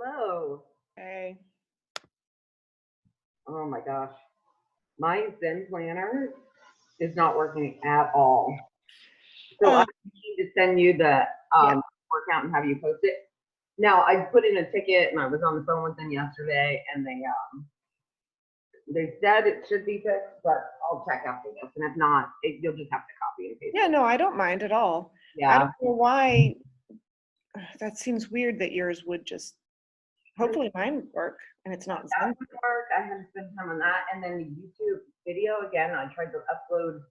Hello. Hey. Oh my gosh. My Zen planner is not working at all. So I need to send you the workout and have you post it. Now I put in a ticket and I was on the phone with them yesterday and they said it should be fixed, but I'll check after this. And if not, you'll just have to copy and paste. Yeah, no, I don't mind at all. Yeah. I don't know why. That seems weird that yours would just. Hopefully mine would work, and it's not Zen. That would work. I had to spend time on that, and then the YouTube video again. I tried to upload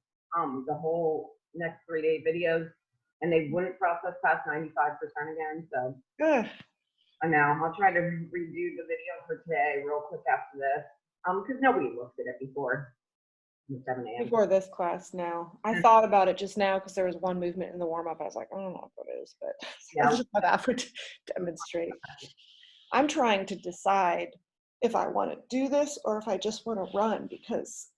the whole next 3-day videos, and they wouldn't process past 95% again. So Ugh. I know I'll try to redo the video for today real quick after this, because nobody looked at it before 7 a.m. Before this class now. I thought about it just now because there was one movement in the warm-up. I was like, I don't know what it is, but Yeah. I just thought I would demonstrate. I'm trying to decide if I want to do this or if I just want to run, because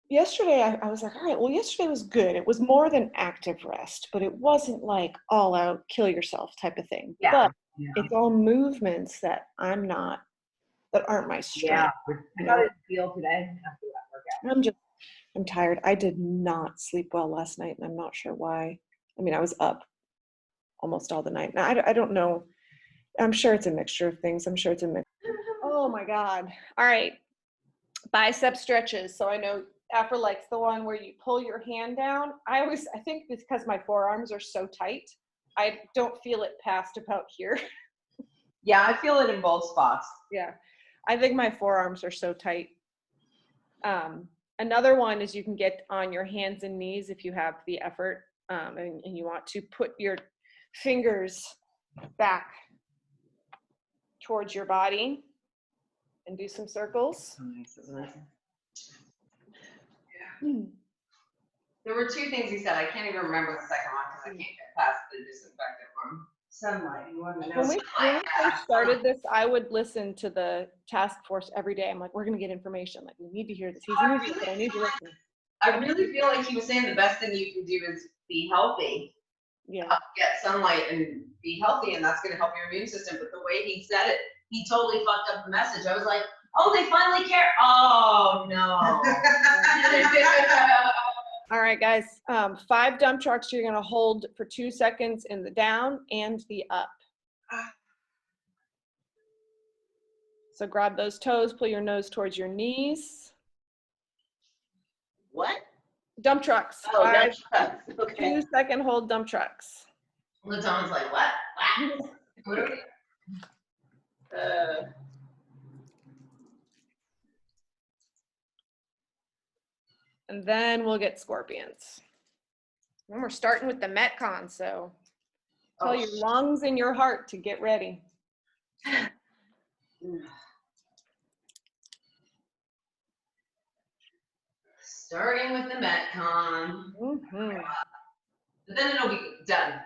yesterday I was like, all right, well, yesterday was good. It was more than active rest, but it wasn't like all out kill yourself type of thing. Yeah. But Yeah. it's all movements that that aren't my strength. Yeah. I got it feel today after that workout. I'm tired. I did not sleep well last night, and I'm not sure why. I mean, I was up almost all the night. Now, I don't know. I'm sure it's a mixture of things. Oh my God. All right. Bicep stretches. So I know Afra likes the one where you pull your hand down. I think because my forearms are so tight, I don't feel it past about here. Yeah, I feel it in both spots. Yeah. I think my forearms are so tight. Another one is you can get on your hands and knees if you have the effort, and you want to put your fingers back towards your body and do some circles. Oh, nice, isn't it? Yeah. There were two things he said. I can't even remember the second one because I can't get past the disinfectant one. Sunlight. You want to know? When we first started this, I would listen to the task force every day. I'm like, we're going to get information. Like, we need to hear this. He's going to do it, but I need to listen. I really feel like he was saying the best thing you can do is be healthy. Yeah. Get sunlight and be healthy, and that's going to help your immune system. But the way he said it, he totally fucked up the message. I was like, oh, they finally care. Oh, no. All right, guys. 5 dump trucks you're going to hold for 2 seconds in the down and the up. So grab those toes, pull your nose towards your knees. What? Dump trucks. Oh, 5, dump trucks. Okay. 2-second hold dump trucks. LaDonna's like, what? What are we? And then we'll get scorpions. And we're starting with the Metcon, so tell your lungs and your heart to get ready. Starting with the Metcon. Mm-hmm. But then it'll be done.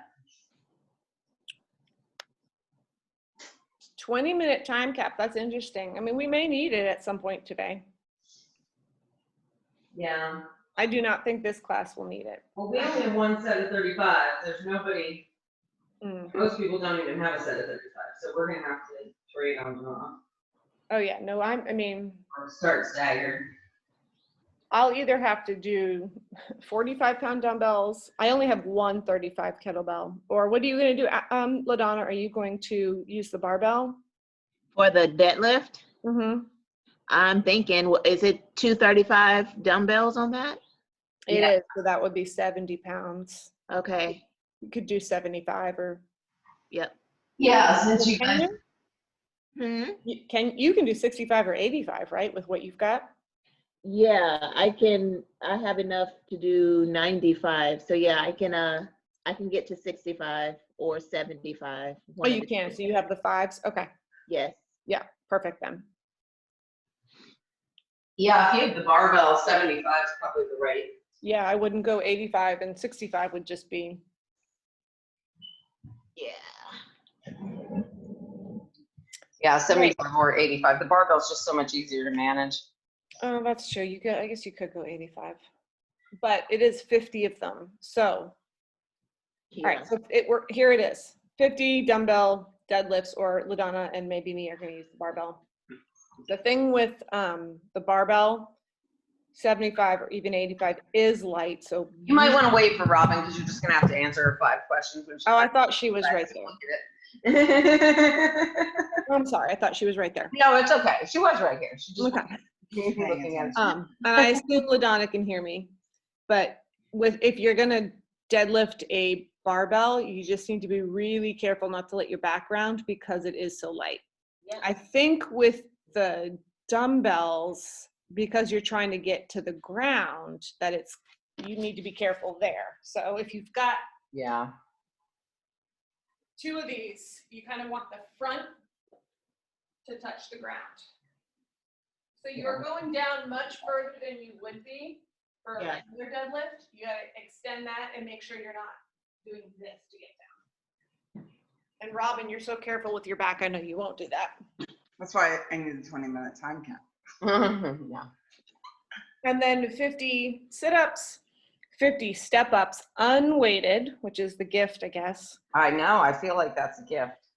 20-minute time cap. That's interesting. I mean, we may need it at some point today. Yeah. I do not think this class will need it. Well, we only have one set of 35. There's nobody. Most people don't even have a set of 35, so we're gonna have to trade on and off. Oh yeah, no, I mean. Or start staggered. I'll either have to do 45-pound dumbbells. I only have one 35 kettlebell. Or what are you going to do, LaDonna? Are you going to use the barbell? For the deadlift? Mm-hmm. I'm thinking, is it 235 dumbbells on that? It is, so that would be 70 pounds. Okay. You could do 75 or. Yep. Yeah, since you guys. You can do 65 or 85, right, with what you've got? Yeah, I have enough to do 95. So yeah, I can get to 65 or 75. Oh, you can. So you have the 5s? Okay. Yes. Yeah, perfect then. Yeah, if you have the barbell, 75 is probably the right. Yeah, I wouldn't go 85, and 65 would just be. Yeah. Yeah, 75 or 85. The barbell's just so much easier to manage. Oh, that's true. I guess you could go 85, but it is 50 of them. So, Yeah. all right. So here it is: 50 dumbbell deadlifts, or LaDonna and maybe me are gonna use the barbell. The thing with the barbell, 75 or even 85 is light, so. You might want to wait for Robin because you're just gonna have to answer her 5 questions. When she Oh, I thought she was right there. there. I'm sorry, I thought she was right there. No, it's okay. She was right here. She just Okay. looking at it. And I assume LaDonna can hear me, but if you're gonna deadlift a barbell, you just need to be really careful not to let your back round because it is so light. Yeah. I think with the dumbbells, because you're trying to get to the ground, that you need to be careful there. So if you've got Yeah. 2 of these, you kind of want the front to touch the ground. So you're going down much further than you would be for a Yeah. regular deadlift. You gotta extend that and make sure you're not doing this to get down. And Robin, you're so careful with your back. I know you won't do that. That's why I need a 20-minute time count. Yeah. And then 50 sit-ups, 50 step-ups, unweighted, which is the gift, I guess, I know. I feel like that's a gift.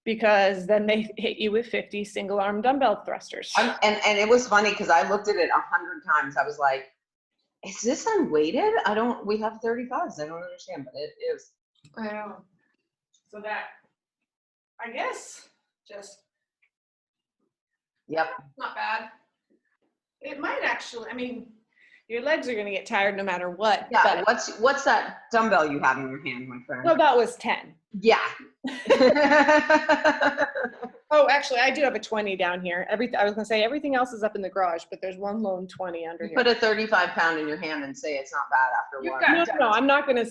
because then they hit you with 50 single-arm dumbbell thrusters. And it was funny because I looked at it 100 times. I was like, is this unweighted? We have 35s. I don't understand, but it is. I know. So that, I guess, just Yep. not bad. It might actually, I mean, your legs are gonna get tired no matter what. Yeah. But, What's that dumbbell you have in your hand, my friend? no, that was 10. Yeah. Oh, actually, I do have a 20 down here. I was gonna say everything else is up in the garage, but there's one lone 20 under here. Put a 35-pound in your hand and say it's not bad after You've one. got- No, I'm not gonna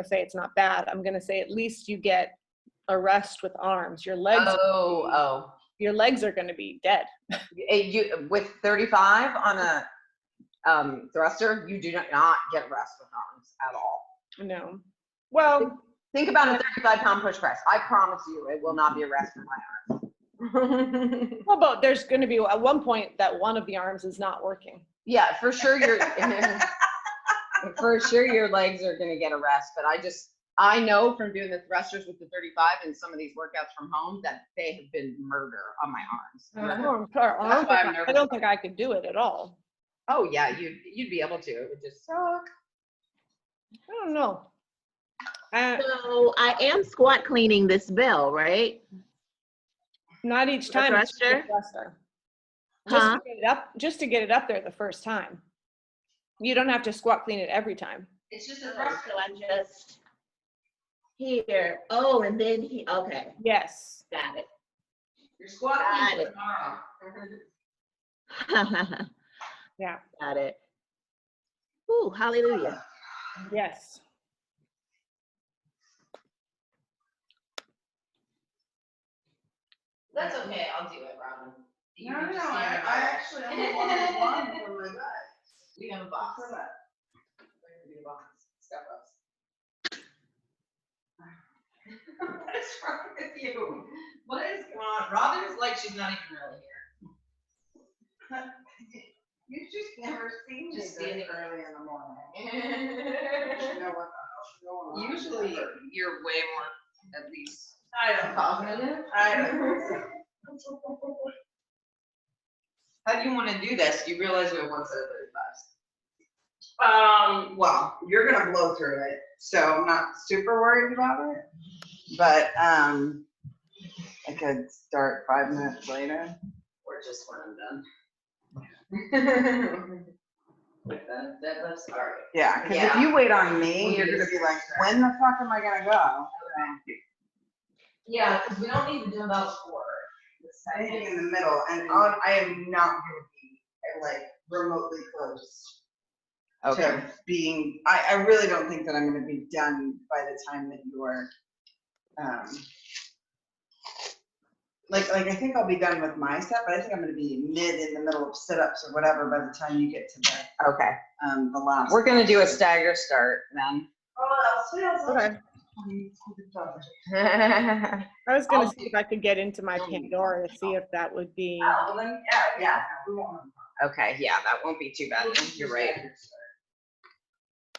say it's not bad. I'm gonna say at least you get a rest with arms. Your legs Oh. your legs are gonna be dead. You with 35 on a thruster, you do not get rest with arms at all. No. Well, Think about a 35-pound push press. I promise you, it will not be a rest for my arms. well, but there's gonna be at one point that one of the arms is not working. Yeah, for sure your legs are gonna get a rest. But I know from doing the thrusters with the 35 and some of these workouts from home that they have been murder on my arms. Oh, I'm sorry. That's why I'm I nervous. don't think I could do it at all. Oh yeah, you'd be able to. It would just suck. I don't know. So I am squat cleaning this bell, right? Not each The time. it's just thruster? the thruster. Huh? Just to get it up there the first time. You don't have to squat clean it every time. It's just a So thruster. I just here. Oh, and then okay, Yes. got Your squat Got clean it. tomorrow. it. Yeah. Got it. Ooh, hallelujah. Yes. That's okay, I'll do it, Robin. You No, can no, just I stand actually only wanted one for my gut. We have a box. For that. We're gonna do a box. Step ups. What is wrong with you? What is going on? Robin's like she's not even really here. You've just never seen me Just this standing. early in the morning. You know what the hell's going on. Usually you're way more at least. I don't know. I don't. How do you want to do this? Do you realize we have one set of 35s? Well, you're gonna blow through it, so I'm not super worried about it. But I could start 5 minutes later. Or just when I'm done. With the deadlifts, all right. Yeah, because if Yeah. you wait on me, We you're do gonna be like, this. when the fuck am I gonna go? Yeah, because we don't need the dumbbells for the Anything second. in the middle, and I am not gonna be like remotely close to being. I really don't think that I'm gonna be done by the time that you're. Like I think I'll be done with my set, but I think I'm gonna be in the middle of sit-ups or whatever by the time you get to Okay. the last. We're going to do a stagger start then. Okay. I was gonna see if I could get into my Pandora to see if that would be. Oh, well then, yeah, we won't. Okay, yeah, that won't be too bad. You're right.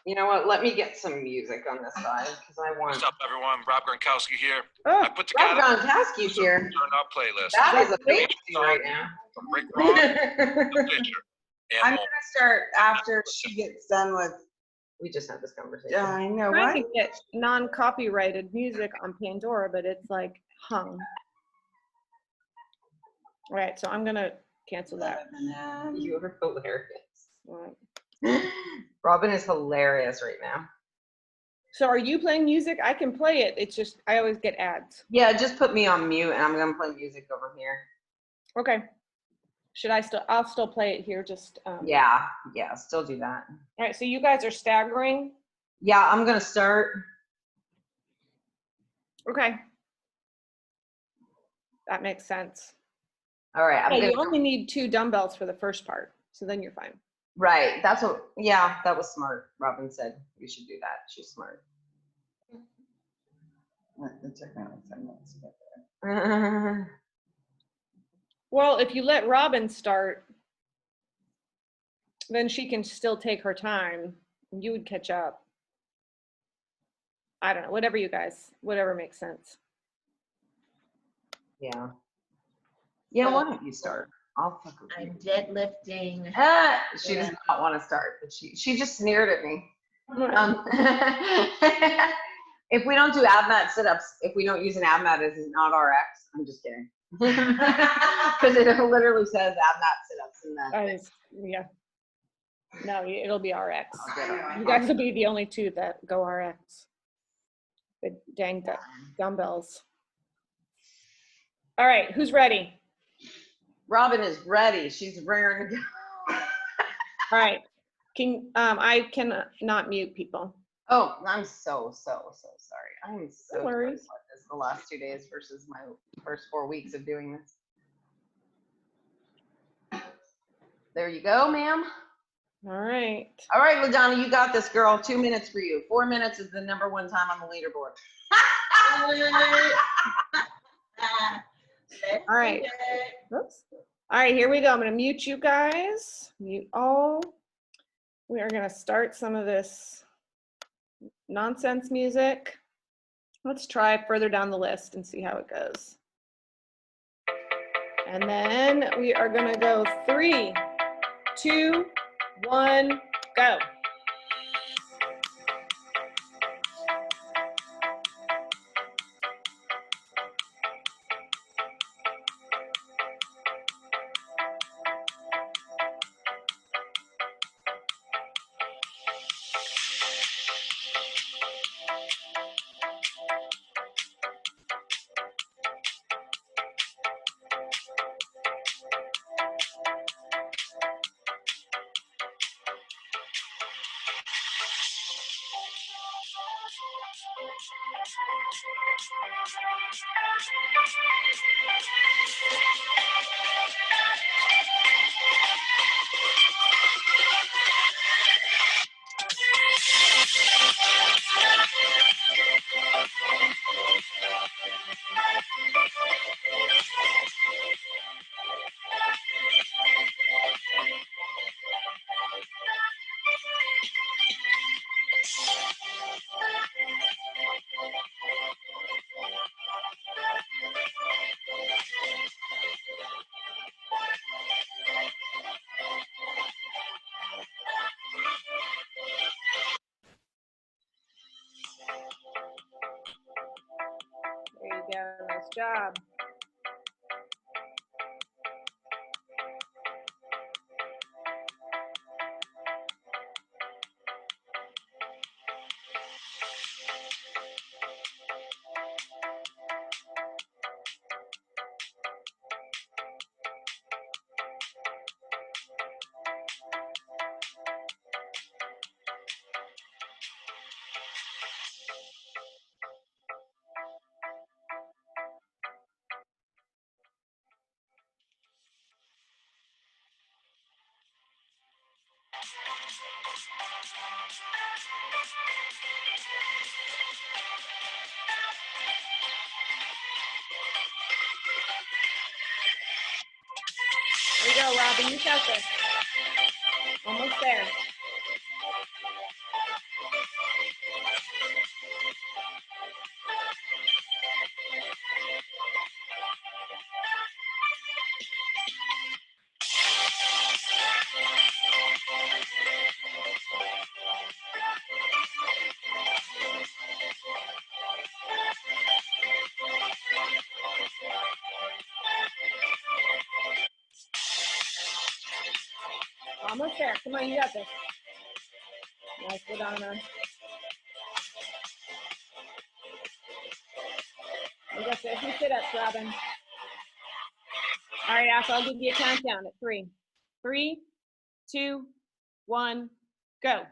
You know what? Let me get some music on this side because I want. What's up, everyone? Rob Gronkowski here. Oh, I put Rob together Gronkowski's here. Turn Up playlist That is That's amazing right now. from Rick Ross to Fisher I'm and gonna start after she gets done with, We just had this conversation. I know, trying what? to get non-copyrighted music on Pandora, but it's like hung. All right, so I'm gonna cancel that. You are hilarious. All right. Robin is hilarious right now. So are you playing music? I can play it. It's just I always get ads. Yeah, just put me on mute and I'm gonna play music over here. Okay. Should I still? I'll still play it here. Just Yeah, still do that. All right. So you guys are staggering. Yeah, I'm gonna start. Okay. That makes sense. All right, I'm Yeah, gonna. you only need 2 dumbbells for the first part, so then you're fine. Right, that's what. Yeah, that was smart. Robin said we should do that. She's smart. It took me like 10 minutes to get there. Well, if you let Robin start, then she can still take her time. And you would catch up. I don't know. Whatever makes sense. Yeah. Yeah, why don't you start? I'll fuck with I'm you. deadlifting. She does not want to start, but she just sneered at me. If we don't do ab mat sit-ups, if we don't use an ab mat, it's not RX. I'm just kidding. Because it literally says ab mat sit-ups in that. Yeah. No, it'll be RX. I'll get it. You guys will be the only 2 that go RX. The dang dumbbells. All right, who's ready? Robin is ready. She's raring to go. All right. I can not mute people. Oh, I'm so sorry. I'm so No worries. sorry about this the last 2 days versus my first 4 weeks of doing this. There you go, ma'am. All right. All right, LaDonna, you got this, girl. 2 minutes for you. 4 minutes is the #1 time on the leaderboard. All right. Oops. All right, here we go. I'm going to mute you guys. Mute all. We are going to start some of this nonsense music. Let's try further down the list and see how it goes. And then we are going to go 3, 2, 1, go. There you go. Nice job. There you go, Robin. You got this. Almost there. Almost there. Come on, you got this. Nice, Ladonna. You got this. You sit ups, Robin. All right, Ash, I'll give you a countdown at 3. 3, 2, 1, go.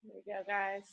There you go, guys.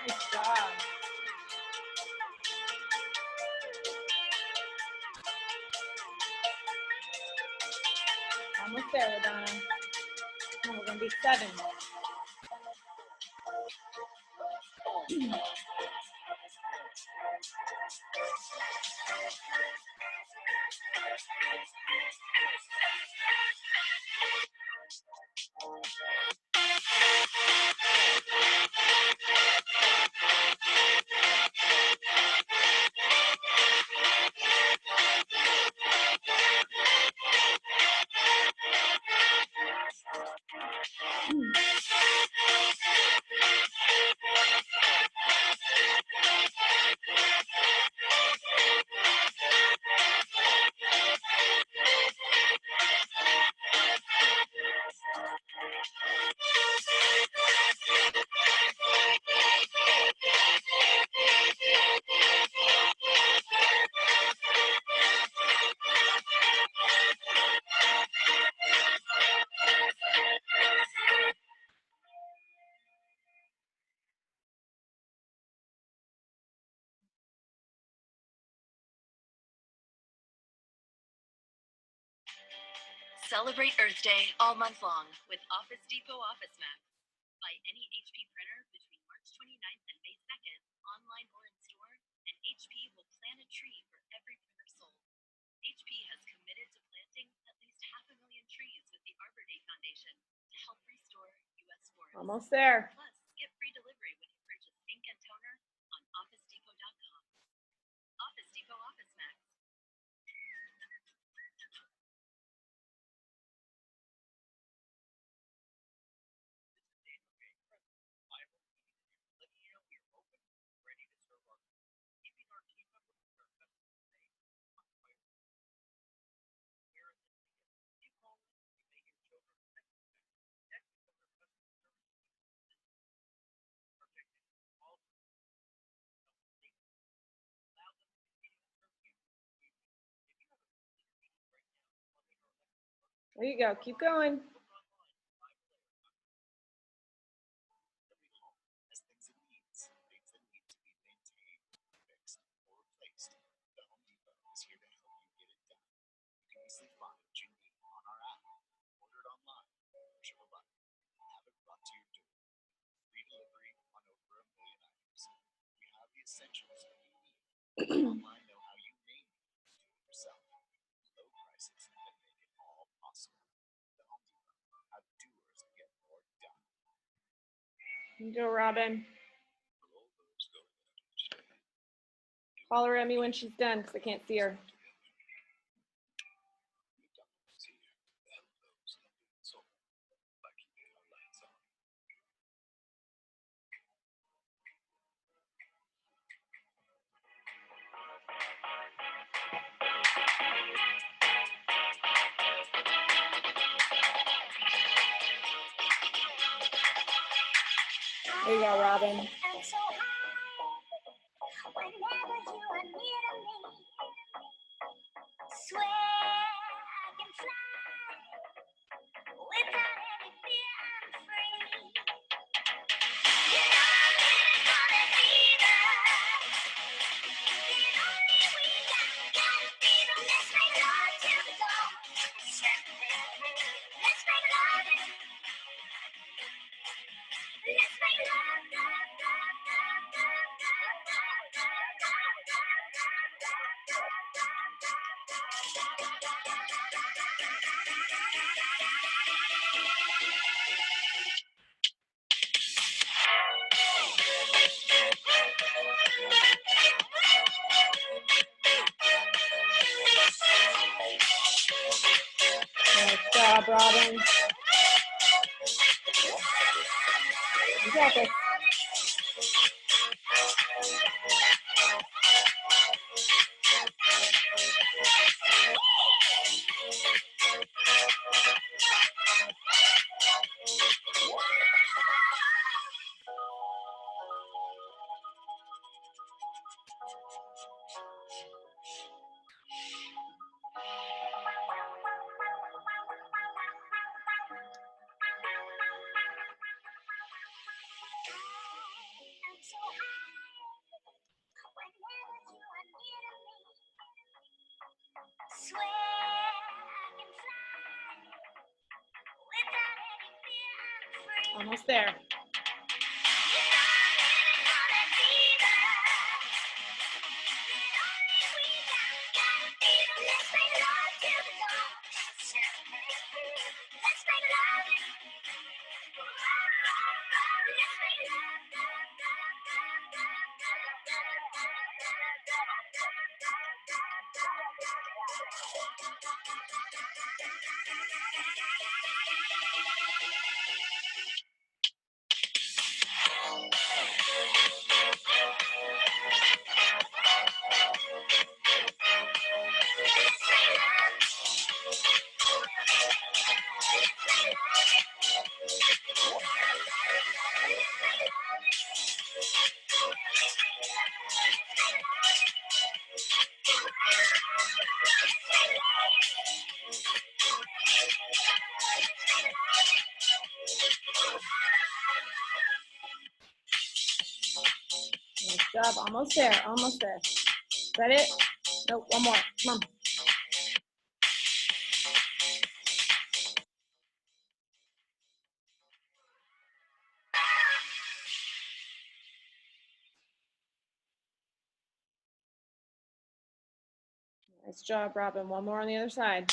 Nice job. Almost there, Ladonna. Oh, we're gonna be 7. Celebrate Earth Day all month long with Office Depot Office Max. Buy any HP printer between March 29th and May 2nd, online or in store, and HP will plant a tree for every printer sold. HP has committed to planting at least 500,000 trees with the Arbor Day Foundation to help restore U.S. forests. Almost there. Plus, get free delivery when you purchase ink and toner on OfficeDepot.com. Office Depot Office Max. There you go. Keep going. You go, Robin. Holler at me when she's done because I can't see her. There you go, Robin. And so high, whenever you are near to me, swear I can fly without any fear. I'm free. You know I'm really gonna be there. The only we got freedom. Let's make love till the dawn. Let's make love. Let's make love, love, love, love, love, Nice job, Robin. You got this. I'm so high, whenever you are near to me, swear I can fly without any fear. I'm free. Almost there. You know I'm really gonna be there. The only we got freedom. Let's make love till the dawn. Let's make love. Let's make love, love, love, Nice job. Almost there. Almost there. Is that it? Nope. One more. Come on. Nice job, Robin. One more on the other side.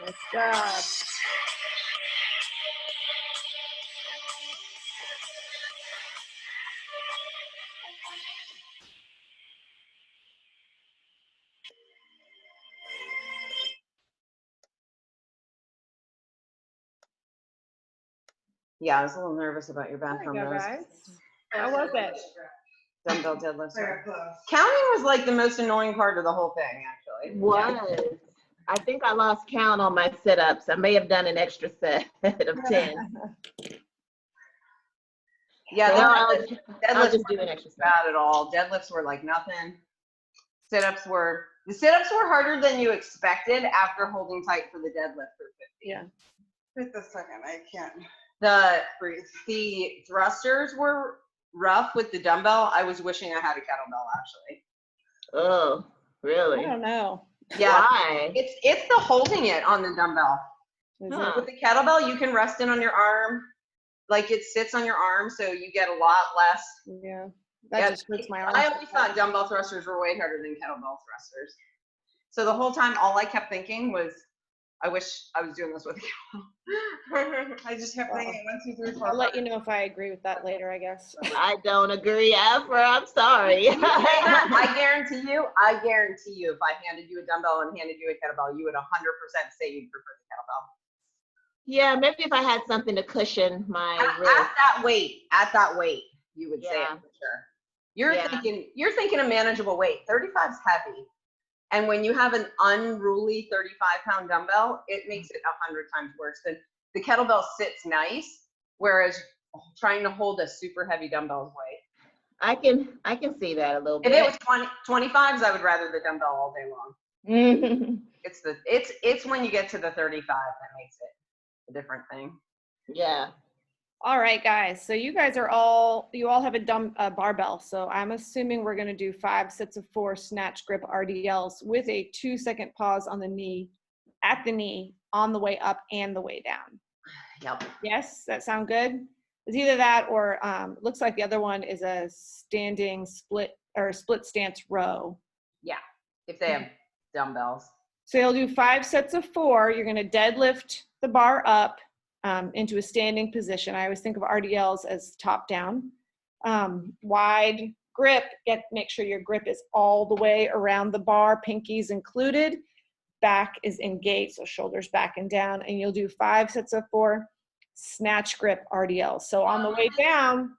Nice job. Yeah, I was a little nervous about your There bathroom. you go, That was, guys. How was it? dumbbell deadlifts Very are. close. Counting was like the most annoying part of the whole thing, It actually. was. I think I lost count on my sit-ups. I may have done an extra set of 10. Yeah, So the I'll deadlifts just do weren't an extra set. bad at all. Deadlifts were like nothing. Sit-ups were harder than you expected after holding tight for the deadlift for 50. Yeah. Wait a second, I can't The breathe. thrusters were rough with the dumbbell. I was wishing I had a kettlebell actually. Oh, I really? don't know. Yeah, Why? it's the holding it on the dumbbell. Is Huh. With the kettlebell, you can rest it on your arm, like it sits on your arm, so you get a lot less. it? Yeah. That Yeah, just hurts my arm. I always thought dumbbell thrusters were way harder than kettlebell thrusters. So the whole time, all I kept thinking was, I wish I was doing this with a kettlebell. I just kept thinking 1, 2, 3, 4. I'll let you know if I agree with that later, I guess. I don't agree, Afra. I'm sorry. I guarantee you, if I handed you a dumbbell and handed you a kettlebell, you would 100% say you'd prefer the kettlebell. Yeah, maybe if I had something to cushion my At wrist. that weight, you would say it Yeah. for sure. You're Yeah. thinking a manageable weight. 35's heavy. And when you have an unruly 35-pound dumbbell, it makes it 100 times worse. The kettlebell sits nice, whereas trying to hold a super heavy dumbbell is weight. I can see that a little If bit. it was 25s, I would rather the dumbbell all day long. It's when you get to the 35 that makes it a different thing. Yeah. All right, guys. So you guys you all have a barbell. So I'm assuming we're going to do 5 sets of 4 snatch grip RDLs with a 2-second pause on the knee, at the knee, on the way up and the way down. Yep. Yes, that sound good? It's either that or looks like the other one is a standing split stance row. Yeah. If they have dumbbells. So you'll do 5 sets of 4. You're going to deadlift the bar up into a standing position. I always think of RDLs as top down. Wide grip, make sure your grip is all the way around the bar, pinkies included. Back is engaged, so shoulders back and down. And you'll do 5 sets of 4 snatch grip RDLs. So on the way down,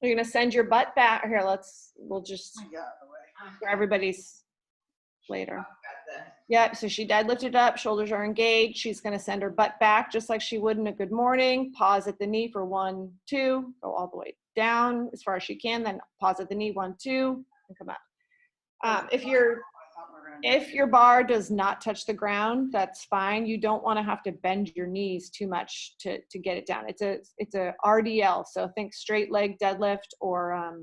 you're going to send your butt back. Here, we'll just, for everybody's later. Yeah, so she deadlifted up, shoulders are engaged. She's going to send her butt back just like she would in a good morning. Pause at the knee for 1, 2, go all the way down as far as she can, then pause at the knee, 1, 2, and come up. If your bar does not touch the ground, that's fine. You don't want to have to bend your knees too much to get it down. It's a RDL, so think straight leg deadlift or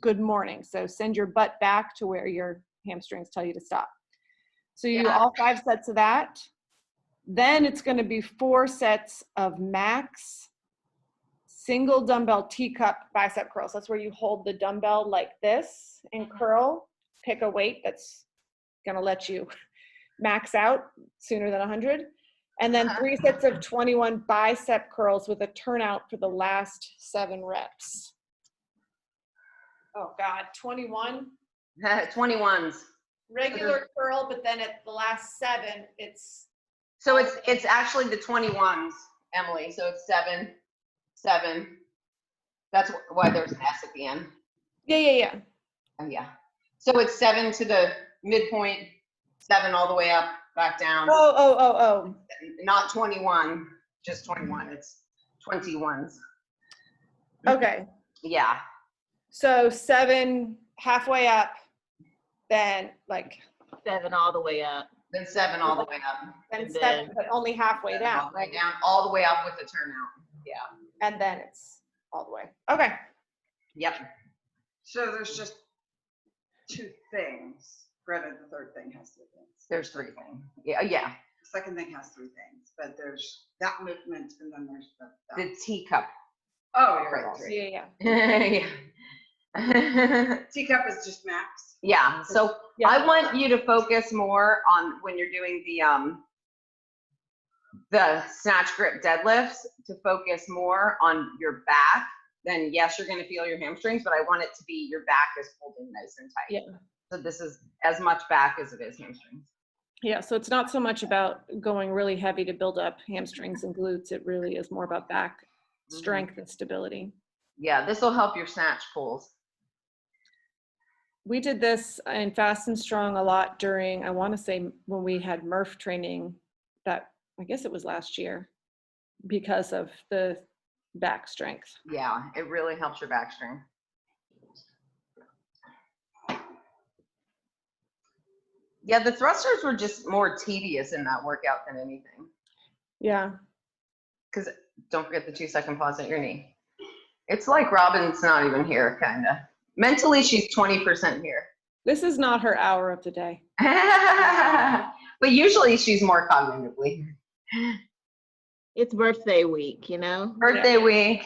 good morning. So send your butt back to where your hamstrings tell you to stop. So you do all 5 sets of that. Then it's going to be 4 sets of max single dumbbell teacup bicep curls. That's where you hold the dumbbell like this and curl. Pick a weight that's going to let you max out sooner than 100. And then 3 sets of 21 bicep curls with a turnout for the last 7 reps. Oh God, 21. 21s. Regular curl, but then at the last 7, it's. So it's actually the 21s, Emily. So it's 7, 7. That's why there's an S at the end. Yeah. Oh yeah. So it's 7 to the midpoint, 7 all the way up, back down. Oh. Not 21, just 21. It's 21s. Okay. Yeah. So 7 halfway up, then like. 7 all the way up. Then 7 all the way up. Then And 7, then- but only halfway All down, the way right? down, all the way up with the turnout. Yeah. And then it's all the way. Okay. Yep. So there's just 2 things. Granted, the third thing has 2 things. There's 3 things. Yeah. Yeah. The second thing has 3 things, but there's that movement and then there's the. The teacup. Oh, you're right. Yeah. Yeah. Teacup is just max. Yeah. So Yeah. I want you to focus more on when you're doing the snatch grip deadlifts to focus more on your back. Then yes, you're going to feel your hamstrings, but I want it to be your back is holding nice and tight. Yeah. So this is as much back as it is hamstrings. Yeah. So it's not so much about going really heavy to build up hamstrings and glutes. It really is more about back strength and stability. Yeah, this will help your snatch pulls. we did this in Fast and Strong a lot during, I want to say, when we had Murph training, that, I guess it was last year, because of the back strength. Yeah, it really helps your back strength. Yeah, the thrusters were just more tedious in that workout than anything. Yeah. Because don't forget the 2-second pause at your knee. It's like Robin's not even here, kind of. Mentally, she's 20% here. This is not her hour of the day. But usually she's more cognitively. It's birthday week, you know? Birthday week.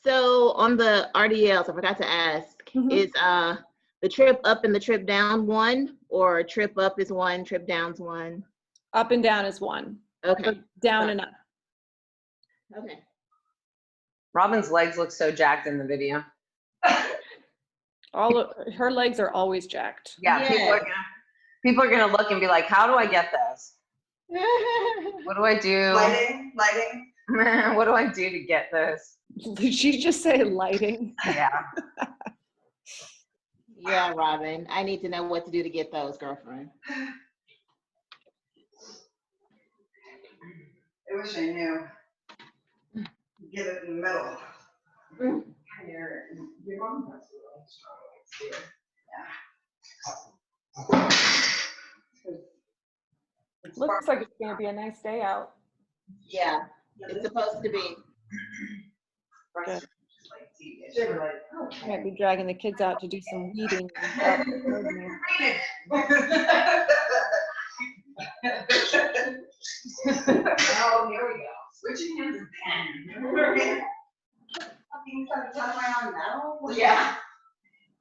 So on the RDLs, I forgot to ask, is the trip up and the trip down one, or trip up is one, trip down's one? Up and down is one. Okay. Or down and up. Okay. Robin's legs look so jacked in the video. All of her legs are always jacked. Yeah, people are gonna look and be like, how do I get those? What do I do? Lighting. What do I do to get those? Did she just say lighting? Yeah. Yeah, Robin, I need to know what to do to get those, girlfriend. I wish I knew. Get it in the middle. Your mom has really strong legs too. Yeah. Looks like it's gonna be a nice day out. Yeah, it's supposed to be. Good. Good. Might be dragging the kids out to do some weeding. Oh, here we go. Switching hands again. Fucking started telling my own now. Yeah.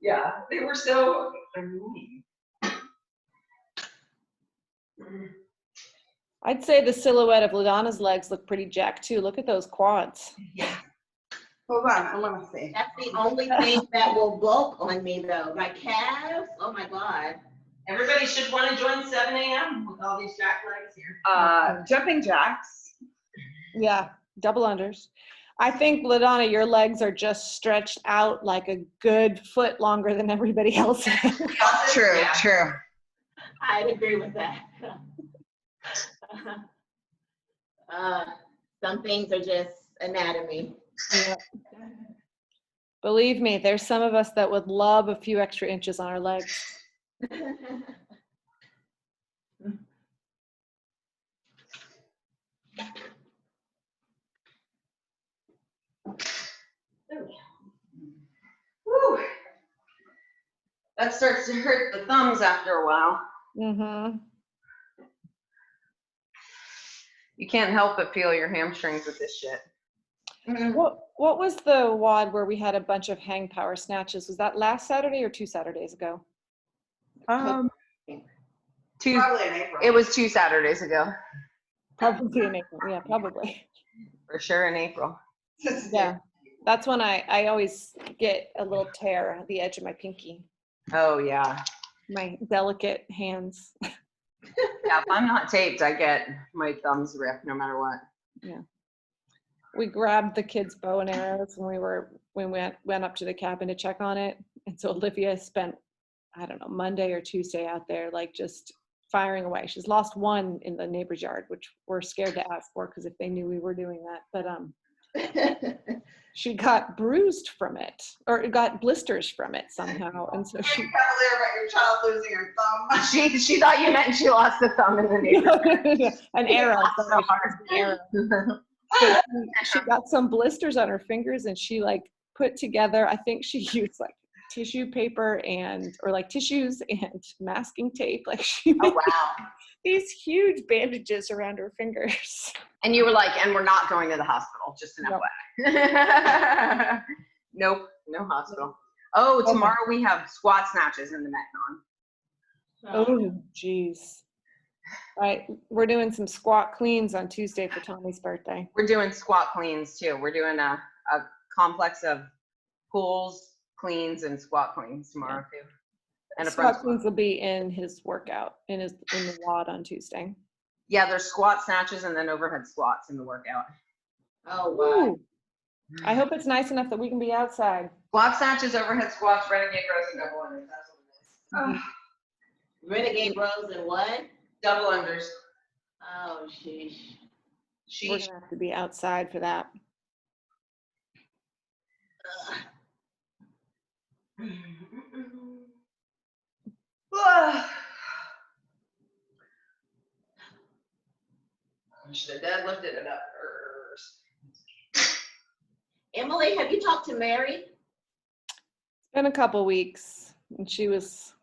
Yeah, they were so mean. I'd say the silhouette of LaDonna's legs look pretty jacked too. Look at those quads. Yeah. Hold on, I want to see. That's the only thing that will bulk on me though. My calves, oh my God. Everybody should want to join 7 a.m. with all these jack legs here. Jumping jacks. Yeah, double unders. I think, LaDonna, your legs are just stretched out like a good foot longer than everybody else's. True, Yeah. true. I'd agree with that. Some things are just anatomy. Yeah. Believe me, there's some of us that would love a few extra inches on our legs. Whew. That starts to hurt the thumbs after a while. Mm-hmm. You can't help but feel your hamstrings with this shit. What was the WOD where we had a bunch of hang power snatches? Was that last Saturday or 2 Saturdays ago? Two, Probably in April. it was 2 Saturdays ago. Probably in April. Yeah, probably. For sure in April. Yeah. That's when I always get a little tear at the edge of my pinky. Oh, yeah. My delicate hands. Yeah, if I'm not taped, I get my thumbs ripped no matter what. Yeah. We grabbed the kids' bow and arrows when we went up to the cabin to check on it. And so Olivia spent, I don't know, Monday or Tuesday out there, like just firing away. She's lost one in the neighbor's yard, which we're scared to ask for because if they knew we were doing that. But she got bruised from it, or got blisters from it somehow. And so she Cavalier about your child losing her thumb. She thought you meant she lost a thumb in the neighborhood. an arrow. Sorry, an arrow. So she got some blisters on her fingers and she like put together, I think she used like tissue paper or like tissues and masking tape. Like she made Oh, wow. these huge bandages around her fingers. And you were like, and we're not going to the hospital, just an Nope. FYI. Nope, no hospital. Oh, tomorrow we have squat snatches in the Metnon. Oh, geez. Right, we're doing some squat cleans on Tuesday for Tommy's birthday. We're doing squat cleans too. We're doing a complex of pulls, cleans, and squat cleans tomorrow too. And a front Squat cleans will be in his workout, in the WOD on Tuesday. Yeah, there's squat snatches and then overhead squats in the workout. Oh, wow. Ooh, I hope it's nice enough that we can be outside. Squat snatches, overhead squats, renegade rows, and double unders. That's what it is. Renegade rows and what? Double unders. Oh, sheesh. We're Sheesh. gonna have to be outside for that. Should have deadlifted it up first. Emily, have you talked to Mary? It's been a couple weeks, and she was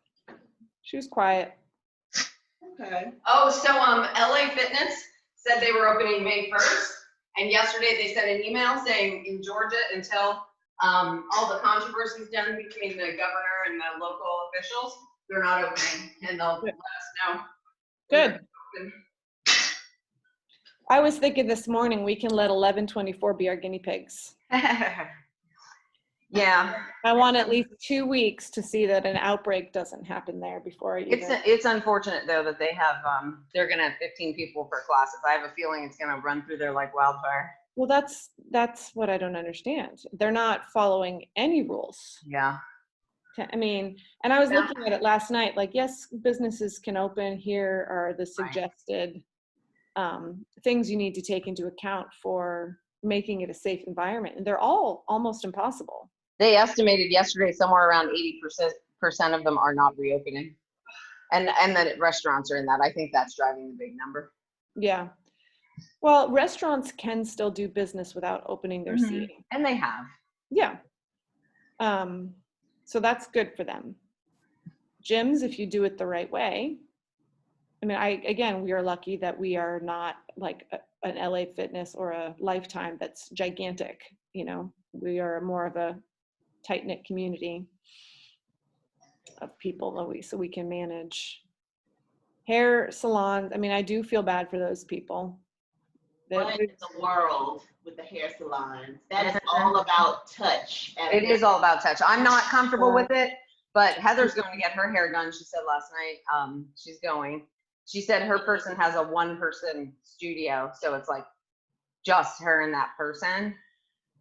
quiet. Okay. Oh, so LA Fitness said they were opening May 1st, and yesterday they sent an email saying in Georgia until all the controversy's done between the governor and the local officials, they're not opening, and they'll let us know. Good. I was thinking this morning we can let 1124 be our guinea pigs. Yeah, I want at least 2 weeks to see that an outbreak doesn't happen there before I even. it's unfortunate though that they have they're gonna have 15 people per classes. I have a feeling it's gonna run through there like wildfire. Well, that's what I don't understand. They're not following any rules. Yeah. I mean, and I was looking at it last night, like, yes, businesses can open. Here are the suggested things you need to take into account for making it a safe environment. And they're all almost impossible. They estimated yesterday somewhere around 80% of them are not reopening. And then restaurants are in that. I think that's driving the big number. Yeah. Well, restaurants can still do business without opening their seating. And they have. Yeah. So that's good for them. Gyms, if you do it the right way. I mean, we are lucky that we are not like an LA Fitness or a Lifetime that's gigantic. You know, we are more of a tight-knit community of people, so we can manage. Hair salons, I mean, I do feel bad for those people. What in the world with the hair salons? That is all about touch. It is all about touch. I'm not comfortable with it, but Heather's going to get her hair done. She said last night, she's going. She said her person has a 1-person studio. So it's like just her and that person.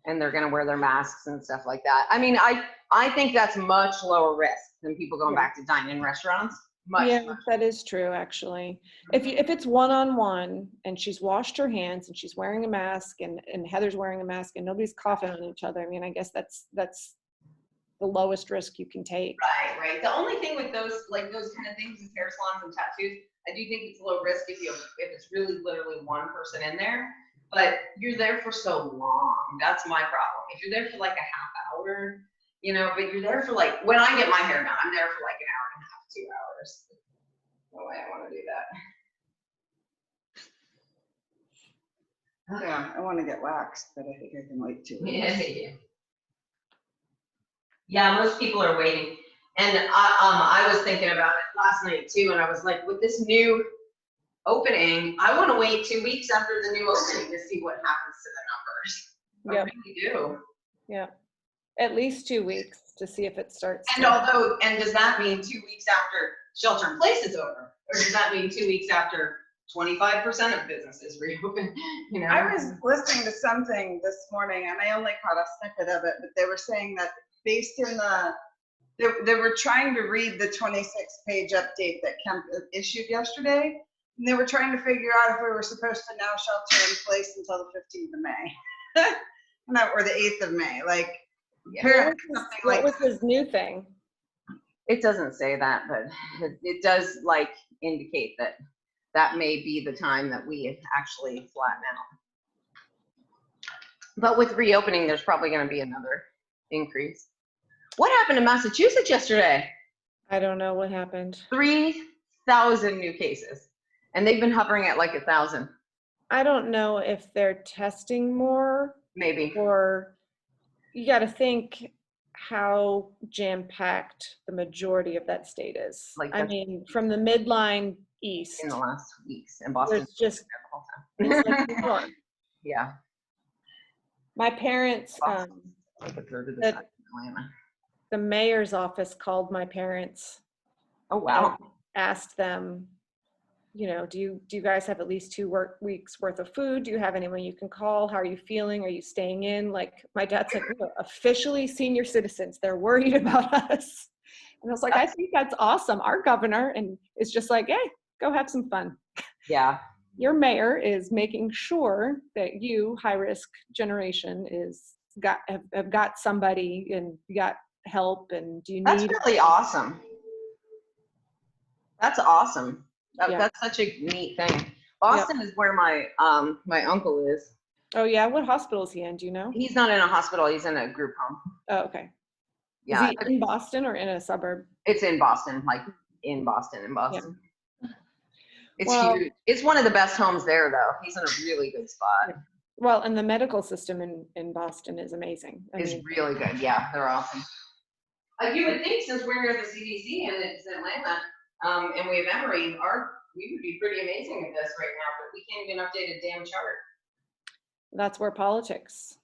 And they're going to wear their masks and stuff like that. I mean, I think that's much lower risk than people going back to dine-in restaurants. Much. That is true, actually. If it's one-on-one and she's washed her hands and she's wearing a mask and Heather's wearing a mask and nobody's coughing on each other, I mean, I guess that's the lowest risk you can take. Right. The only thing with those kind of things is hair salons and tattoos. I do think it's low risk if it's really literally one person in there, but you're there for so long. That's my problem. If you're there for like a half hour, you know, but you're there for like, when I get my hair done, I'm there for like an hour and a half, 2 hours. No way I want to do that. Yeah, I want to get waxed, but I think I can wait 2 weeks. Yeah, most people are waiting. And I was thinking about it last night too, and I was like, with this new opening, I want to wait 2 weeks after the new opening to see what happens to the numbers. I really do. Yeah. At least 2 weeks to see if it starts. And does that mean 2 weeks after shelter in place is over? Or does that mean 2 weeks after 25% of businesses reopen? You know? I was listening to something this morning and I only caught a snippet of it, but they were saying that based in they were trying to read the 26-page update that Kemp issued yesterday. And they were trying to figure out if we were supposed to now shelter in place until the 15th of May. Or the 8th of May. Like, What was his new thing? It doesn't say that, but it does like indicate that may be the time that we actually flatten out. But with reopening, there's probably going to be another increase. What happened in Massachusetts yesterday? I don't know what happened. 3,000 new cases, and they've been hovering at like 1,000. I don't know if they're testing more. Maybe. Or you got to think how jam-packed the majority of that state is. Like I mean, from the midline east. In the last weeks in Boston. There's just, it's like New York. Yeah. My parents, Like a third of the size of Atlanta. the mayor's office called my parents. Oh, wow. Asked them, you know, do you guys have at least 2 work weeks worth of food? Do you have anyone you can call? How are you feeling? Are you staying in? Like my dad said, we are officially senior citizens. They're worried about us. And I was like, I think that's awesome. Our governor and is just like, hey, go have some fun. Yeah. Your mayor is making sure that you, high risk generation, have got somebody and you got help, and do you That's need really awesome. That's awesome. Yeah. That's such a neat thing. Boston is where my my uncle is. Oh yeah, what hospital is he in? Do you know? He's not in a hospital. He's in a group home. Oh, okay. Yeah, Is he in Boston or in a suburb? it's in Boston, like in Boston. It's Well- huge. It's one of the best homes there, though. He's in a really good spot. Well, and the medical system in Boston is amazing. I It's mean, really good. Yeah, they're awesome. You would think since we're near the CDC and it's Atlanta, and we have Emory, we would be pretty amazing at this right now, but we can't even update a damn chart. that's where politics.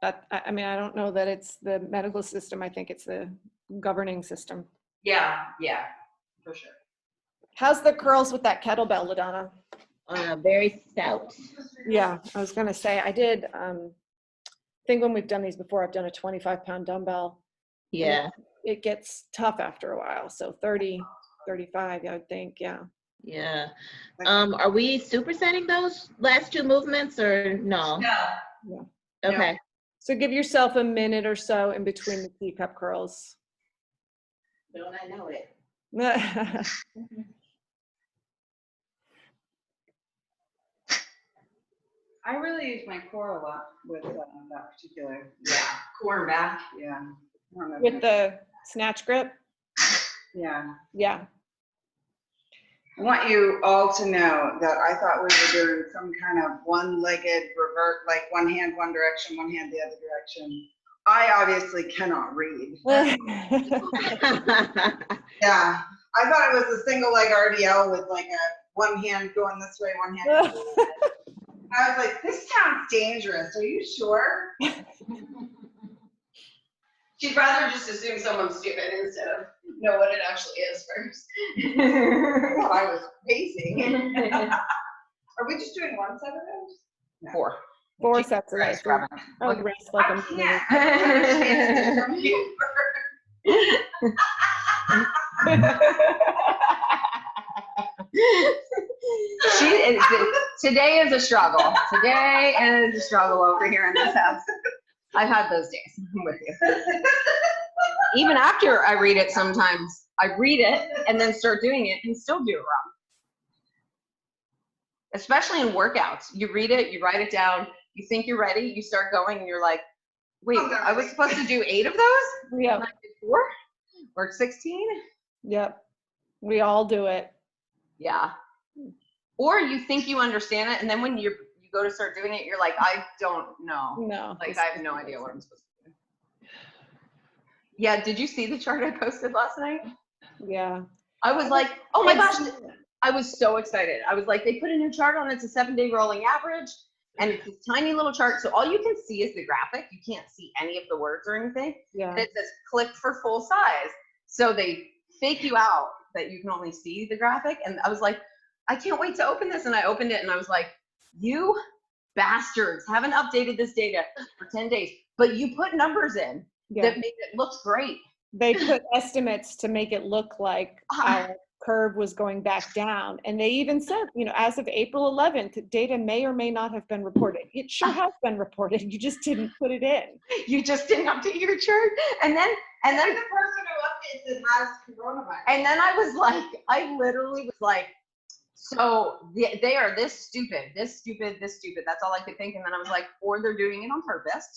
I mean, I don't know that it's the medical system. I think it's the governing system. Yeah, for sure. How's the curls with that kettlebell, LaDonna? Very stout. Yeah, I was gonna say, I did, I think when we've done these before, I've done a 25-pound dumbbell. Yeah, It gets tough after a while, so 30, 35, I would think, yeah. yeah. Are we supersetting those last 2 movements or no? No. Okay. So give yourself a minute or so in between the teacup curls. Don't I know it? I really use my core a lot with that particular, Yeah, core and back. yeah. I don't know. With the snatch grip, Yeah. yeah. I want you all to know that I thought we were doing some kind of one-legged revert, like one hand one direction, one hand the other direction. I obviously cannot read. Yeah, I thought it was a single leg RDL with like a one hand going this way, one hand. I was like, this sounds dangerous. Are you sure? She'd rather just assume someone's stupid instead of know what it actually is first. I thought I was pacing. Are we just doing one set of those? 4. 4 sets of Christ, those. Robin. I would race like I a can't. I don't understand it from you. Today is a struggle. Today is a struggle over here in this house. I've had those days with you. Even after I read it sometimes, I read it and then start doing it and still do it wrong. Especially in workouts. You read it, you write it down, you think you're ready, you start going and you're like, wait, I was supposed to do 8 of those? Yep, And I did 4 or 16? yep. We all do it. Yeah. Or you think you understand it, and then when you go to start doing it, you're like, I don't know. No. Like, I have no idea what I'm supposed to do. Yeah, did you see the chart I posted last night? Yeah. I was like, oh my gosh, I was so excited. I was like, they put a new chart on, it's a 7-day rolling average, and it's this tiny little chart, so all you can see is the graphic. You can't see any of the words or anything. Yeah. And it says click for full size. So they fake you out that you can only see the graphic, and I was like, I can't wait to open this. And I opened it and I was like, you bastards haven't updated this data for 10 days, but you put numbers in Yeah. that made it look great. They put estimates to make it look like our curve was going back down. And they even said, you know, as of April 11th, data may or may not have been reported. It sure has been reported. You just didn't put it in. You just didn't update your chart. And then The person who updates it has coronavirus. And then I was like, I literally was like, so they are this stupid. That's all I could think. And then I was like, or they're doing it on purpose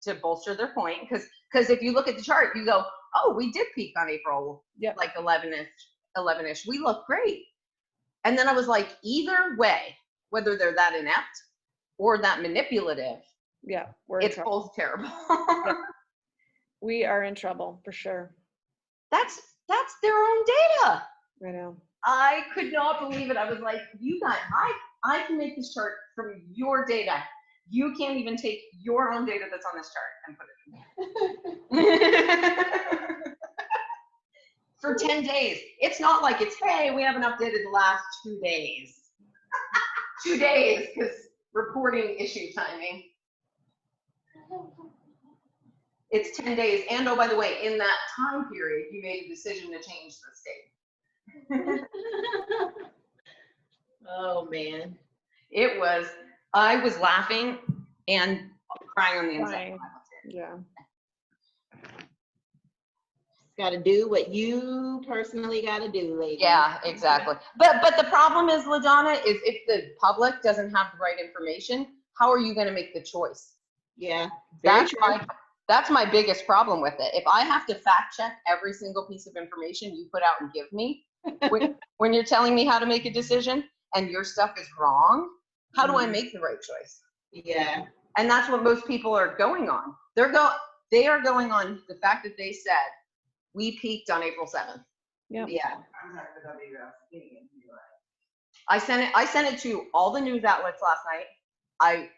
to bolster their point. Because if you look at the chart, you go, oh, we did peak on April, Yep. like 11-ish. We look great. And then I was like, either way, whether they're that inept or that manipulative, Yeah, we're in it's trouble. both terrible. We are in trouble for sure. That's their own data. I know. I could not believe it. I was like, you guys, I can make this chart from your data. You can't even take your own data that's on this chart and put it in. For for 10 days. It's not like it's, hey, we haven't updated the last 2 days. 2 days, because reporting issue timing. It's 10 days. And oh, by the way, in that time period, you made a decision to change the state. Oh, man. I was laughing and crying on the inside. Crying. Yeah. Got to do what you personally got to do, lady. Yeah, exactly. But the problem is, LaDonna, is if the public doesn't have the right information, how are you going to make the choice? Yeah. Very That's my biggest problem with it. If I have to fact check every single piece of information you put out and give me, when you're telling me how to make a decision and your stuff is wrong, how do I make the right choice? Yeah. And that's what most people are going on. They are going on the fact that they said, we peaked on April 7th. Yep. Yeah. I sent it to all the news outlets last night. I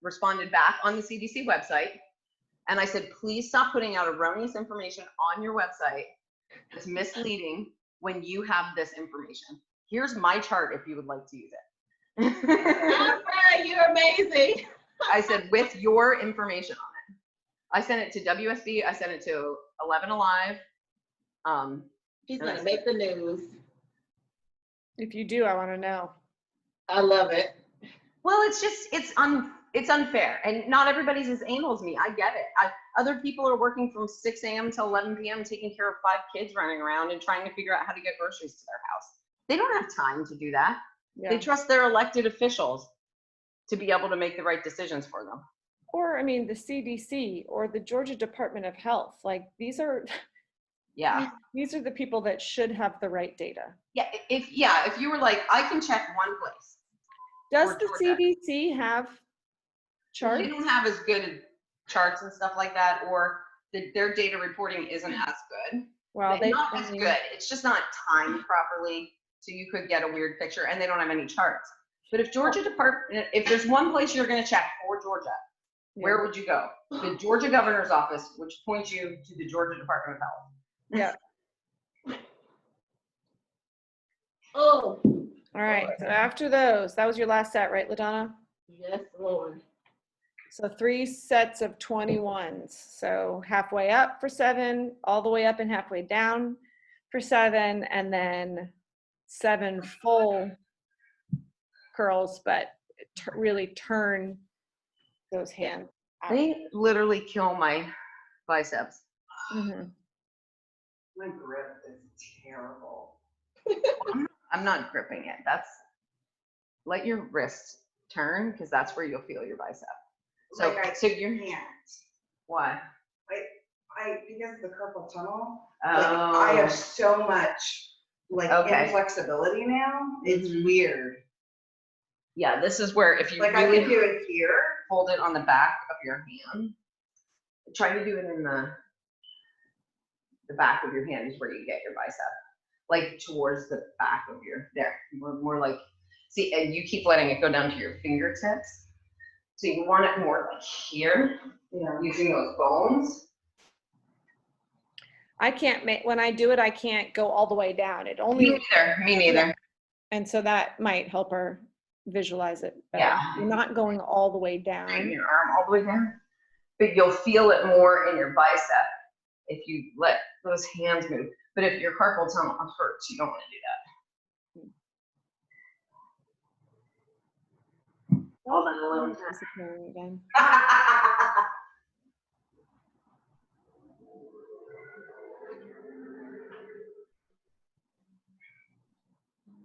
responded back on the CDC website and I said, please stop putting out erroneous information on your website that's misleading when you have this information. Here's my chart if you would like to use it. You're amazing. I said, with your information on it. I sent it to WSB. I sent it to 11 Alive. He's going to make the news. If you do, I want to know. I love it. Well, it's unfair, and not everybody's as anal as me. I get it. Other people are working from 6 a.m. to 11 p.m. taking care of 5 kids running around and trying to figure out how to get groceries to their house. They don't have time to do that. Yeah. They trust their elected officials to be able to make the right decisions for them. Or, I mean, the CDC or the Georgia Department of Health, like these are the people that should have the right data. Yeah, if you were like, I can check one place. Does or the Georgia. CDC have charts? They don't have as good charts and stuff like that, or their data reporting isn't as good. Well, Not as good. It's just not timed properly, so you could get a weird picture, and they don't have any charts. But if if there's one place you're going to check for Georgia, where would you go? The Georgia governor's office, which points you to the Georgia Department of Health. Yeah. Oh. All right. So after those, that was your last set, right, LaDonna? Yes, Lord. So 3 sets of 21s. So halfway up for 7, all the way up and halfway down for 7, and then 7 full curls, but really turn those hands out. They literally kill my biceps. Mm-hmm. My grip is terrible. I'm not gripping it. Let your wrist turn, because that's where you'll feel your bicep. So, Like so you're, can't. why? Because of the carpal tunnel, Oh. I have so much Okay. inflexibility now. It's weird. Yeah, this is where if you I really can do it here. hold it on the back of your hand, try to do it in the back of your hand is where you get your bicep, like towards the back of more like, see, and you keep letting it go down to your fingertips. So you want it more like here, using those bones. I can't when I do it, I can't go all the way down. It only, Me neither. and so that might help her visualize it better. Yeah. You're not going all the way Bring down. your arm all the way down, but you'll feel it more in your bicep if you let those hands move. But if your carpal tunnel hurts, you don't want to do that. Hold on a little. Disappearing again.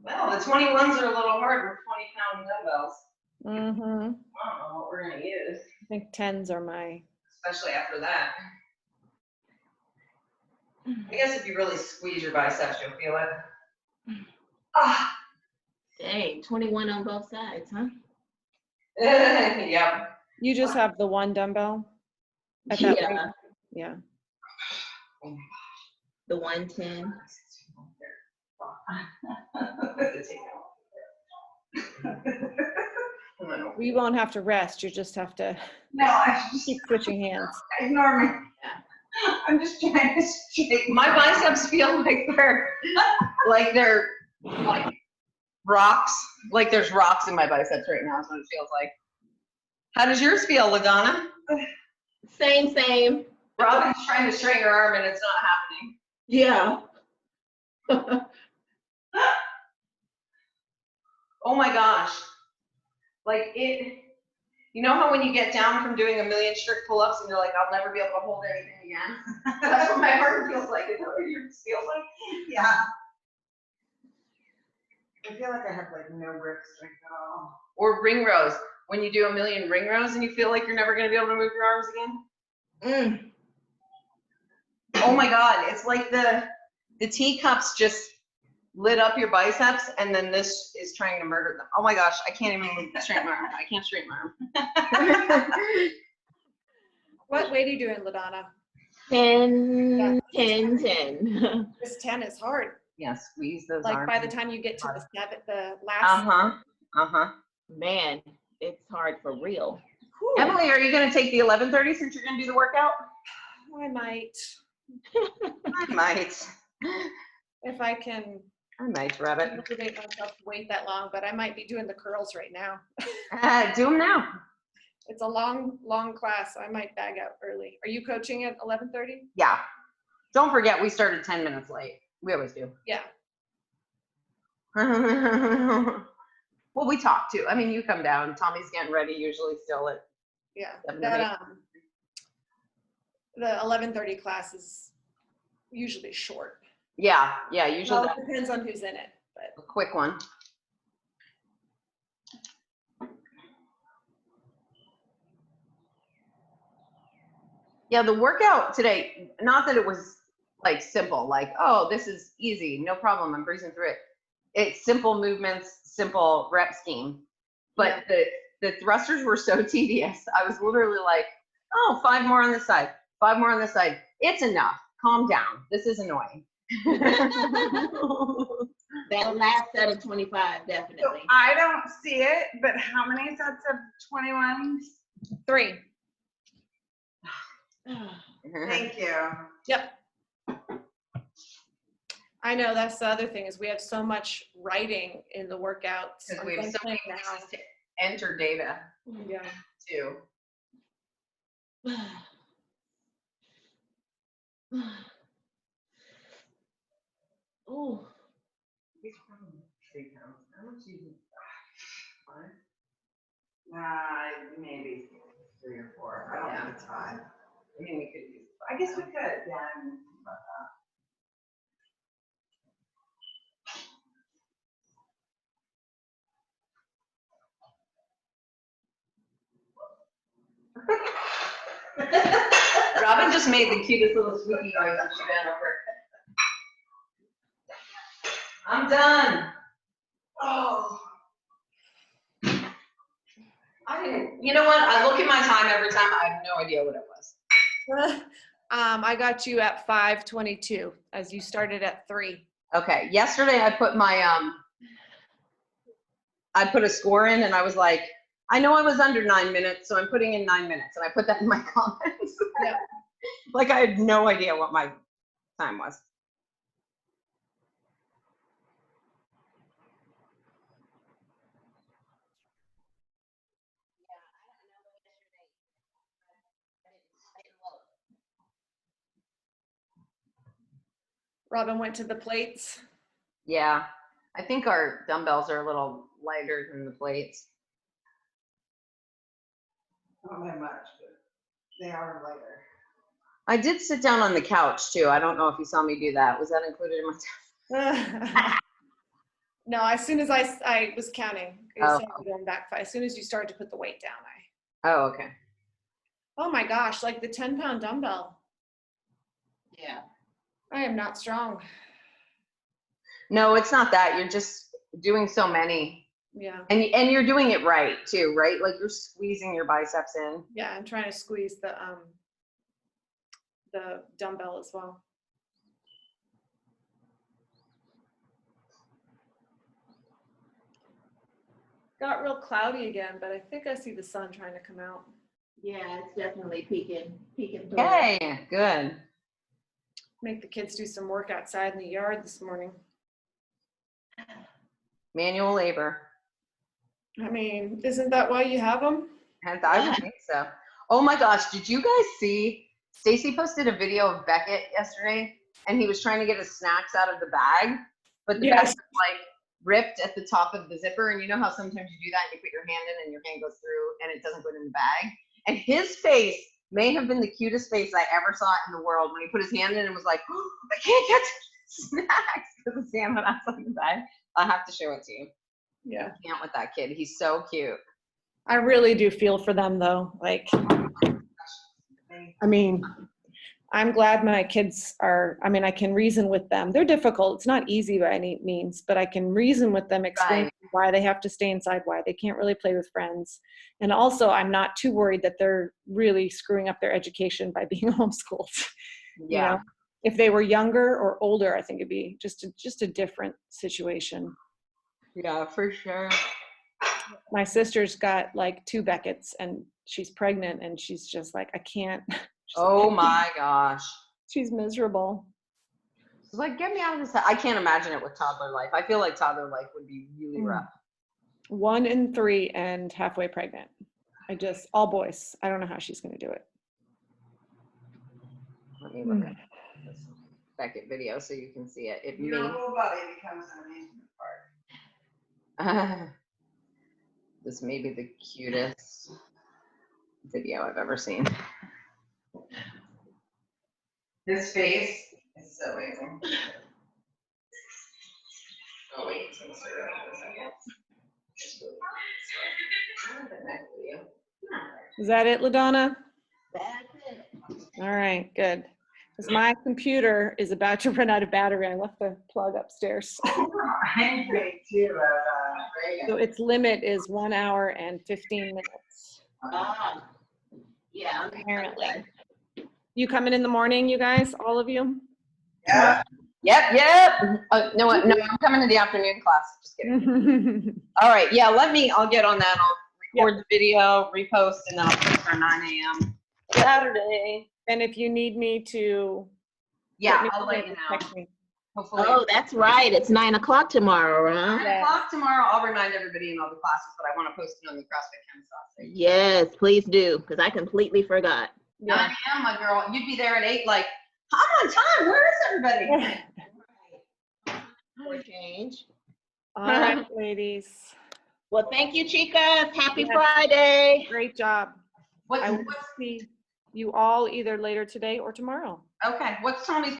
Well, the 21s are a little hard with 20-pound dumbbells. Mm-hmm. I don't know what we're gonna use, I think 10s are my, especially after that. I guess if you really squeeze your biceps, you'll feel it. Ah, Dang, 21 on both sides, huh? yep. you just have the one dumbbell? At that Yeah. weight? Yeah. The 110. We won't have to rest. You just have to No, I just keep switching hands. ignore me. I'm just trying to shake. My biceps feel like they're like rocks. Like there's rocks in my biceps right now is what it feels like. How does yours feel, LaDonna? Same. Robin's trying to straighten her arm and it's not happening. Yeah. Oh my gosh. Like it, you know how when you get down from doing a million strict pull-ups and you're like, I'll never be able to hold anything again? That's what my heart feels like. Is that what yours feels like? Yeah. I feel like I have like no grip strength at all. Or ring rows. When you do a million ring rows and you feel like you're never gonna be able to move your arms again? Oh my God, it's like the teacups just lit up your biceps and then this is trying to murder them. Oh my gosh, I can't even straighten my arm. I can't straighten my arm. What weight are you doing, LaDonna? 10. This 10 is hard. Yeah, squeeze those Like arms. by the time you get to the last. Man, it's hard for real. Whew, Emily, are you gonna take the 11:30 since you're gonna do the workout? I might, I might. if I can I might, Rabbit. motivate myself to wait that long, but I might be doing the curls right now. Do them now. It's a long class. I might bag out early. Are you coaching at 11:30? Yeah. Don't forget, we started 10 minutes late. We always do. Yeah. Well, we talk too. I mean, you come down. Tommy's getting ready usually still at Yeah. 7 to That the 11:30 class is usually short. Yeah, usually Well, that's it depends on who's in it, but a quick one. Yeah, the workout today, not that it was like simple, like, oh, this is easy, no problem, I'm breezing through it. It's simple movements, simple rep scheme. But the thrusters were so tedious. I was literally like, oh, 5 more on this side, 5 more on this side. It's enough. Calm down. This is annoying. That last set of 25, So definitely. I don't see it, but how many sets of 21? 3. Thank you. Yep. I know that's the other thing is we have so much writing in the workouts. Because on we have so many Benchling places to enter data Yeah. too. Oh, These are probably 3 pounds. How much do you? 5? Maybe 3 or 4. I don't Yeah. think it's 5. I mean, we could use. I guess we could, yeah. I didn't think about Robin just made the cutest little squeaky noise when she bent over. I'm done. Oh. I didn't, you know what? I look at my time every time. I have no idea what it was. I got you at 5:22 as you started at 3. Okay. Yesterday I put my, I put a score in and I was like, I know I was under 9 minutes, so I'm putting in 9 minutes. And I put that in my comments. Yeah. Like I had no idea what my time was. Robin went to the plates. Yeah. I think our dumbbells are a little lighter than the plates. Not that much, but they are lighter. I did sit down on the couch too. I don't know if you saw me do that. Was that included in my No, as soon as I was counting, it Oh. said going back. As soon as you started to put the weight down, Oh, okay. oh my gosh, like the 10-pound dumbbell. yeah. I am not strong. No, it's not that. You're just doing so many. Yeah. And you're doing it right too, right? Like you're squeezing your biceps in. Yeah, I'm trying to squeeze the dumbbell as well. Got real cloudy again, but I think I see the sun trying to come out. Yeah, it's definitely peaking through. Yay, good. make the kids do some work outside in the yard this morning. Manual labor. I mean, isn't that why you have them? And I would think so. Oh my gosh, did you guys see? Stacy posted a video of Beckett yesterday, and he was trying to get his snacks out of the bag, but the bag Yes. was like ripped at the top of the zipper. And you know how sometimes you do that, and you put your hand in, and your hand goes through, and it doesn't go in the bag. And his face may have been the cutest face I ever saw in the world when he put his hand in and was like, oh, "I can't get snacks," because his hand went outside the bag. I'll have to show it to you. Yeah. I can't with that kid. He's so cute. I really do feel for them though. Like, I mean, I'm glad my kids are, I mean, I can reason with them. They're difficult. It's not easy by any means, but I can reason with them, explain Right. why they have to stay inside, why they can't really play with friends. And also, I'm not too worried that they're really screwing up their education by being homeschooled. You Yeah. know? If they were younger or older, I think it'd be just a different situation. Yeah, for sure. My sister's got like 2 Beckett's and she's pregnant and she's just like, I can't. She's like, Oh my gosh. she's miserable. It's like, get me out of this. I can't imagine it with toddler life. I feel like toddler life would be really rough. 1 and 3 and halfway pregnant. All boys. I don't know how she's going to do it. Let me look at this Beckett video so you can see it. It Your may, whole body becomes an amusement park. this may be the cutest video I've ever seen. His face is so amazing. Oh wait, it's gonna start right in a second. Is that it, LaDonna? That's it. All right, good. Because my computer is about to run out of battery. I left the plug upstairs. I'm great too, Reagan. So its limit is 1 hour and 15 minutes, Yeah. apparently. You coming in the morning, you guys, all of you? Yeah. Yep. No, I'm coming to the afternoon class. Just kidding. All right, yeah, I'll get on that. I'll record the video, repost, and then I'll post for 9 a.m. Saturday. And if you need me to. Yeah, put me I'll in, let you know. text me. Hopefully. Oh, that's right. It's 9 o'clock tomorrow, huh? 9 o'clock tomorrow. I'll remind everybody in all the classes, but I want to post it on the CrossFit Chem site. Yes, please do, because I completely forgot. 9 a.m., my girl. You'd be there at 8, like, I'm on time. Where is everybody? For change. All right, ladies. Well, thank you, Chica. Happy Yes. Friday. Great job. I will see you all either later today or tomorrow. Okay, what's Tony's